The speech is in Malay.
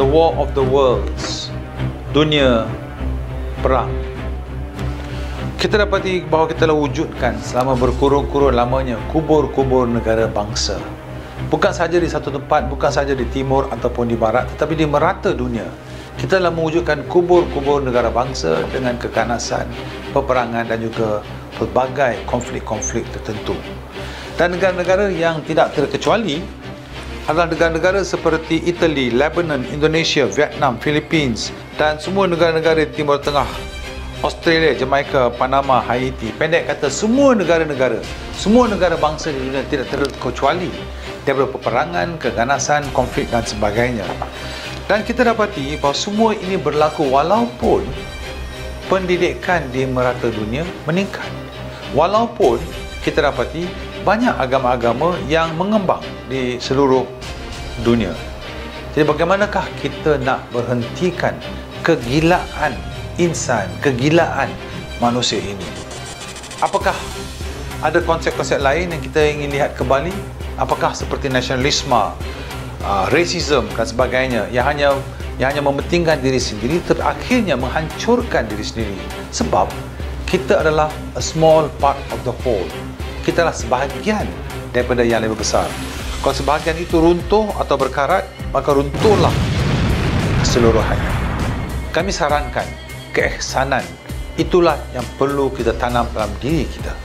The War of the Worlds, dunia perang. Kita dapati bahawa kita telah wujudkan selama berkurun-kurun lamanya kubur-kubur negara bangsa. Bukan sahaja di satu tempat, bukan sahaja di timur ataupun di barat, tetapi di merata dunia. Kita telah mewujudkan kubur-kubur negara bangsa dengan keganasan, peperangan dan juga pelbagai konflik-konflik tertentu. Dan negara-negara yang tidak terkecuali adalah negara-negara seperti Italy, Lebanon, Indonesia, Vietnam, Philippines dan semua negara-negara di Timur Tengah, Australia, Jamaica, Panama, Haiti. Pendek kata, semua negara-negara, semua negara bangsa di dunia tidak terkecuali daripada peperangan, keganasan, konflik dan sebagainya. Dan kita dapati bahawa semua ini berlaku walaupun pendidikan di merata dunia meningkat. Walaupun kita dapati banyak agama-agama yang mengembang di seluruh dunia. Jadi bagaimanakah kita nak berhentikan kegilaan insan, kegilaan manusia ini? Apakah ada konsep-konsep lain yang kita ingin lihat kembali? Apakah seperti nasionalisme, racism dan sebagainya yang hanya mementingkan diri sendiri, terakhirnya menghancurkan diri sendiri? Sebab kita adalah a small part of the whole. Kita adalah sebahagian daripada yang lebih besar. Kalau sebahagian itu runtuh atau berkarat, maka runtuhlah keseluruhannya. Kami sarankan keihsanan itulah yang perlu kita tanam dalam diri kita.